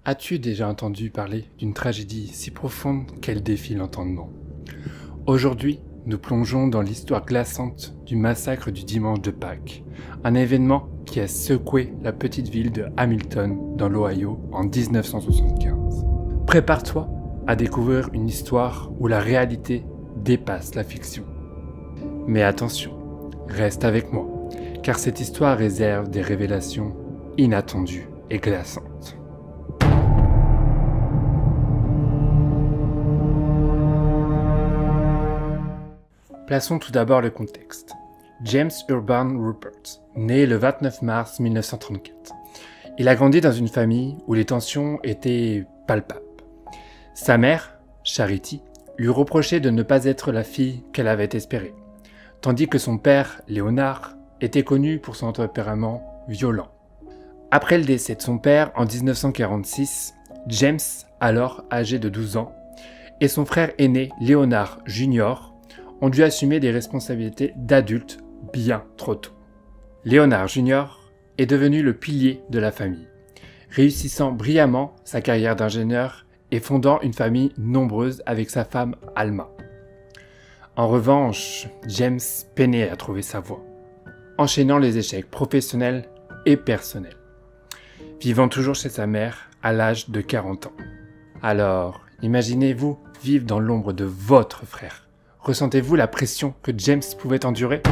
As-tu déjà entendu parler d'une tragédie si profonde qu'elle défie l'entendement? Aujourd'hui, nous plongeons dans l'histoire glaçante du massacre du dimanche de Pâques, un événement qui a secoué la petite ville de Hamilton dans l'Ohio en 1975. Prépare-toi à découvrir une histoire où la réalité dépasse la fiction. Mais attention, reste avec moi, car cette histoire réserve des révélations inattendues et glaçantes. Plaçons tout d'abord le contexte. James Urban Rupert, né le 29 mars 1934. Il a grandi dans une famille où les tensions étaient palpables. Sa mère, Charity, lui reprochait de ne pas être la fille qu'elle avait espérée, tandis que son père, Léonard, était connu pour son tempérament violent. Après le décès de son père en 1946, James, alors âgé de 12 ans, et son frère aîné, Léonard Jr., ont dû assumer des responsabilités d'adultes bien trop tôt. Léonard Jr. est devenu le pilier de la famille, réussissant brillamment sa carrière d'ingénieur et fondant une famille nombreuse avec sa femme Alma. En revanche, James peinait à trouver sa voie, enchaînant les échecs professionnels et personnels, vivant toujours chez sa mère à l'âge de 40 ans. Alors, imaginez-vous vivre dans l'ombre de votre frère. Ressentez-vous la pression que James pouvait endurer ?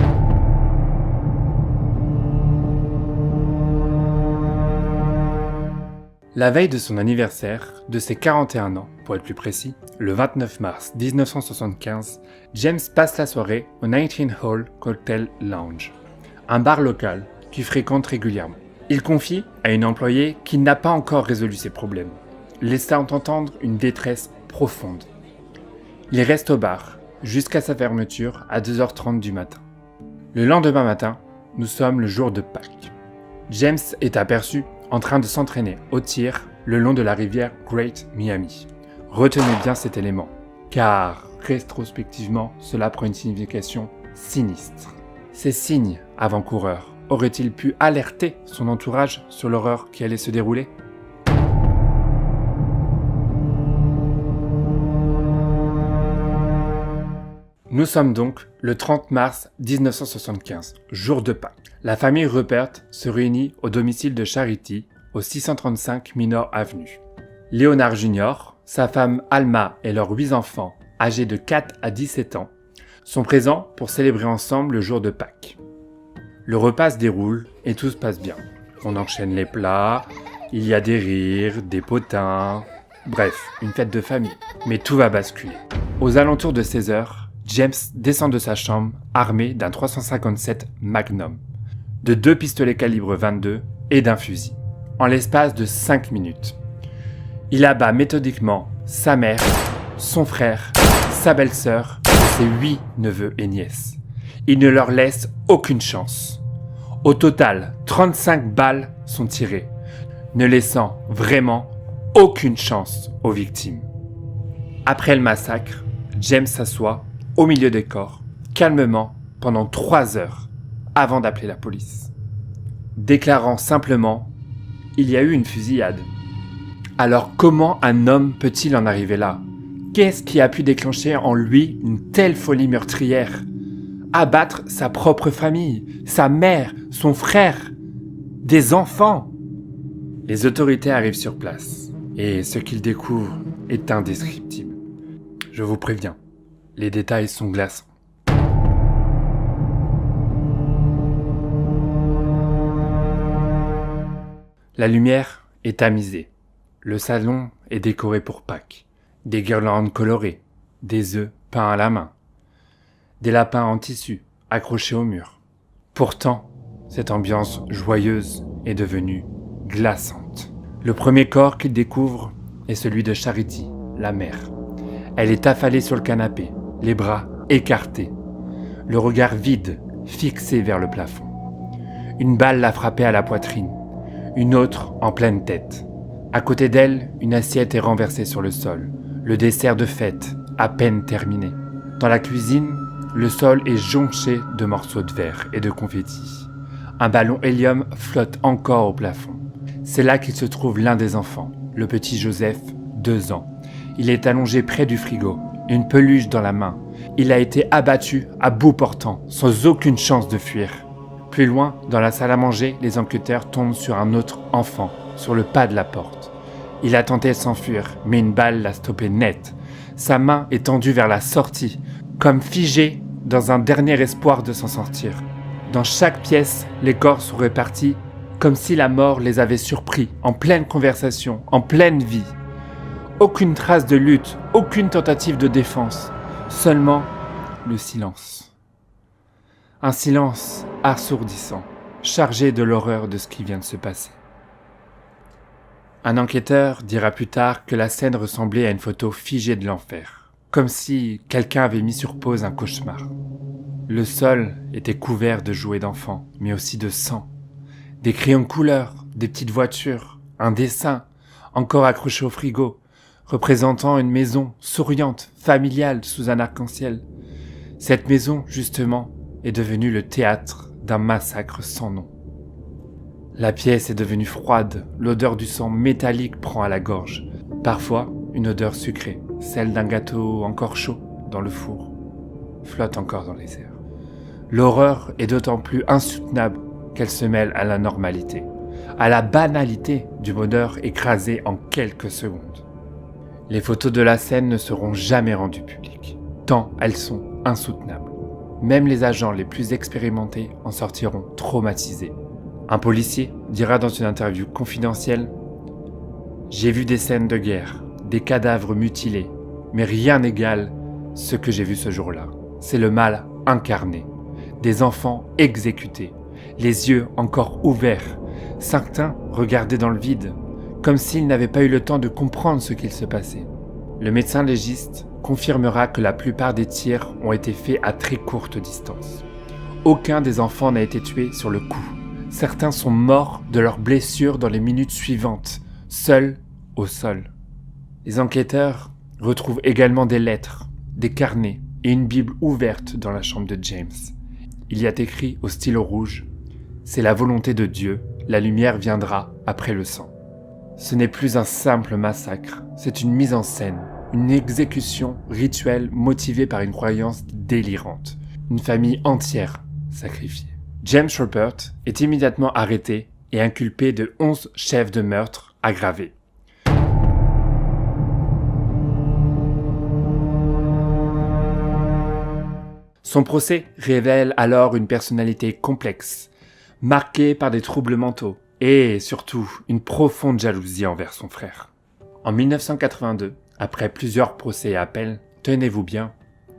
La veille de son anniversaire, de ses 41 ans, pour être plus précis, le 29 mars 1975, James passe la soirée au 19 Hall Cocktail Lounge, un bar local qu'il fréquente régulièrement. Il confie à une employée qu'il n'a pas encore résolu ses problèmes, laissant entendre une détresse profonde. Il reste au bar jusqu'à sa fermeture à 2h30 du matin. Le lendemain matin, nous sommes le jour de Pâques. James est aperçu en train de s'entraîner au tir le long de la rivière Great Miami. Retenez bien cet élément, car rétrospectivement, cela prend une signification sinistre. Ces signes avant-coureurs auraient-ils pu alerter son entourage sur l'horreur qui allait se dérouler ? Nous sommes donc le 30 mars 1975, jour de Pâques. La famille Rupert se réunit au domicile de Charity, au 635 Minor Avenue. Léonard Jr., sa femme Alma et leurs 8 enfants, âgés de 4 à 17 ans, sont présents pour célébrer ensemble le jour de Pâques. Le repas se déroule et tout se passe bien. On enchaîne les plats, il y a des rires, des potins, bref, une fête de famille. Mais tout va basculer. Aux alentours de 16h, James descend de sa chambre armé d'un 357 Magnum, de 2 pistolets calibre 22 et d'un fusil. En l'espace de 5 minutes, il abat méthodiquement sa mère, son frère, sa belle-sœur et ses 8 neveux et nièces. Il ne leur laisse aucune chance. Au total, 35 balles sont tirées, ne laissant vraiment aucune chance aux victimes. Après le massacre, James s'assoit au milieu des corps, calmement, pendant 3 heures, avant d'appeler la police. Déclarant simplement « Il y a eu une fusillade ». Alors comment un homme peut-il en arriver là ? Qu'est-ce qui a pu déclencher en lui une telle folie meurtrière ? Abattre sa propre famille, sa mère, son frère, des enfants ? Les autorités arrivent sur place, et ce qu'ils découvrent est indescriptible. Je vous préviens. Les détails sont glaçants. La lumière est tamisée. Le salon est décoré pour Pâques. Des guirlandes colorées, des œufs peints à la main, des lapins en tissu accrochés au mur. Pourtant, cette ambiance joyeuse est devenue glaçante. Le premier corps qu'il découvre est celui de Charity, la mère. Elle est affalée sur le canapé, les bras écartés, le regard vide, fixé vers le plafond. Une balle l'a frappée à la poitrine, une autre en pleine tête. À côté d'elle, une assiette est renversée sur le sol, le dessert de fête, à peine terminé. Dans la cuisine, le sol est jonché de morceaux de verre et de confettis. Un ballon hélium flotte encore au plafond. C'est là qu'il se trouve l'un des enfants, le petit Joseph, 2 ans. Il est allongé près du frigo, une peluche dans la main. Il a été abattu à bout portant, sans aucune chance de fuir. Plus loin, dans la salle à manger, les enquêteurs tombent sur un autre enfant, sur le pas de la porte. Il a tenté de s'enfuir, mais une balle l'a stoppé net. Sa main est tendue vers la sortie, comme figée dans un dernier espoir de s'en sortir. Dans chaque pièce, les corps sont répartis comme si la mort les avait surpris, en pleine conversation, en pleine vie. Aucune trace de lutte, aucune tentative de défense, seulement le silence. Un silence assourdissant, chargé de l'horreur de ce qui vient de se passer. Un enquêteur dira plus tard que la scène ressemblait à une photo figée de l'enfer, comme si quelqu'un avait mis sur pause un cauchemar. Le sol était couvert de jouets d'enfants, mais aussi de sang. Des crayons de couleur, des petites voitures, un dessin, encore accroché au frigo, représentant une maison souriante, familiale, sous un arc-en-ciel. Cette maison, justement, est devenue le théâtre d'un massacre sans nom. La pièce est devenue froide, l'odeur du sang métallique prend à la gorge. Parfois, une odeur sucrée, celle d'un gâteau encore chaud dans le four, flotte encore dans les airs. L'horreur est d'autant plus insoutenable qu'elle se mêle à la normalité, à la banalité du bonheur écrasé en quelques secondes. Les photos de la scène ne seront jamais rendues publiques, tant elles sont insoutenables. Même les agents les plus expérimentés en sortiront traumatisés. Un policier dira dans une interview confidentielle « J'ai vu des scènes de guerre, des cadavres mutilés, mais rien n'égale ce que j'ai vu ce jour-là. C'est le mal incarné, des enfants exécutés, les yeux encore ouverts, certains regardaient dans le vide, comme s'ils n'avaient pas eu le temps de comprendre ce qu'il se passait. Le médecin légiste confirmera que la plupart des tirs ont été faits à très courte distance. Aucun des enfants n'a été tué sur le coup. Certains sont morts de leurs blessures dans les minutes suivantes, seuls au sol. Les enquêteurs retrouvent également des lettres, des carnets et une Bible ouverte dans la chambre de James. Il y a écrit au stylo rouge « C'est la volonté de Dieu, la lumière viendra après le sang ». Ce n'est plus un simple massacre, c'est une mise en scène, une exécution rituelle motivée par une croyance délirante. Une famille entière sacrifiée. James Ruppert est immédiatement arrêté et inculpé de 11 chefs de meurtre aggravés. Son procès révèle alors une personnalité complexe, marquée par des troubles mentaux et surtout une profonde jalousie envers son frère. En 1982, après plusieurs procès et appels, tenez-vous bien,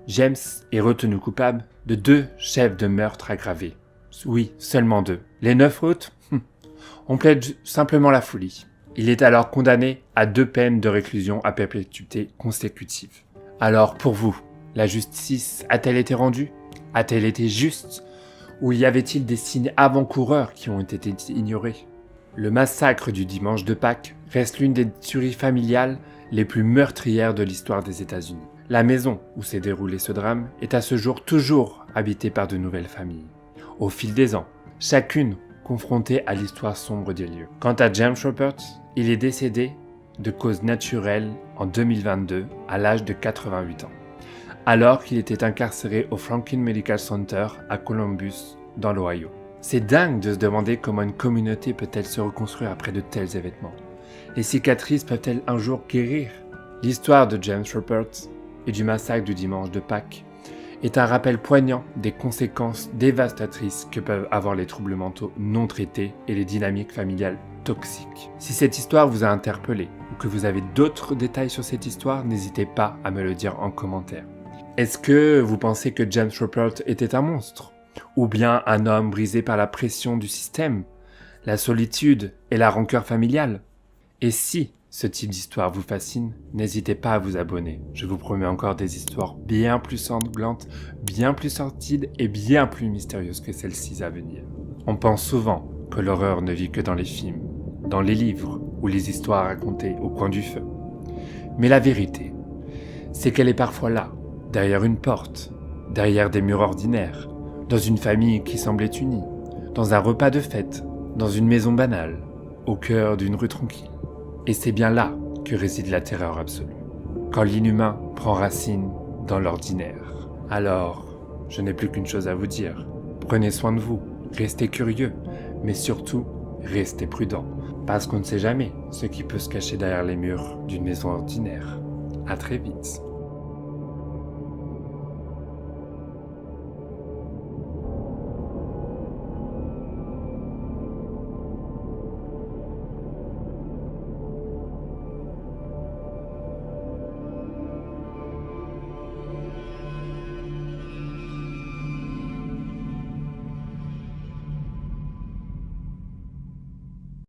James est retenu coupable de 2 chefs de meurtre aggravés. Oui, seulement 2. Les 9 autres, on plaide simplement la folie. Il est alors condamné à 2 peines de réclusion à perpétuité consécutive. Alors pour vous, la justice a-t-elle été rendue? A-t-elle été juste? Ou y avait-il des signes avant-coureurs qui ont été ignorés? Le massacre du dimanche de Pâques reste l'une des tueries familiales les plus meurtrières de l'histoire des États-Unis. La maison où s'est déroulé ce drame est à ce jour toujours habitée par de nouvelles familles. Au fil des ans, chacune confrontée à l'histoire sombre des lieux. Quant à James Ruppert, il est décédé de cause naturelle en 2022 à l'âge de 88 ans, alors qu'il était incarcéré au Franklin Medical Center à Columbus, dans l'Ohio. C'est dingue de se demander comment une communauté peut-elle se reconstruire après de tels événements. Les cicatrices peuvent-elles un jour guérir? L'histoire de James Ruppert et du massacre du dimanche de Pâques est un rappel poignant des conséquences dévastatrices que peuvent avoir les troubles mentaux non traités et les dynamiques familiales toxiques. Si cette histoire vous a interpellé ou que vous avez d'autres détails sur cette histoire, n'hésitez pas à me le dire en commentaire. Est-ce que vous pensez que James Ruppert était un monstre? Ou bien un homme brisé par la pression du système, la solitude et la rancœur familiale? Et si ce type d'histoire vous fascine, n'hésitez pas à vous abonner. Je vous promets encore des histoires bien plus sanglantes, bien plus sordides et bien plus mystérieuses que celles-ci à venir. On pense souvent que l'horreur ne vit que dans les films, dans les livres ou les histoires racontées au coin du feu. Mais la vérité, c'est qu'elle est parfois là, derrière une porte, derrière des murs ordinaires, dans une famille qui semblait unie, dans un repas de fête, dans une maison banale, au cœur d'une rue tranquille. Et c'est bien là que réside la terreur absolue. Quand l'inhumain prend racine dans l'ordinaire. Alors, je n'ai plus qu'une chose à vous dire. Prenez soin de vous, restez curieux, mais surtout, restez prudent. Parce qu'on ne sait jamais ce qui peut se cacher derrière les murs d'une maison ordinaire. À très vite.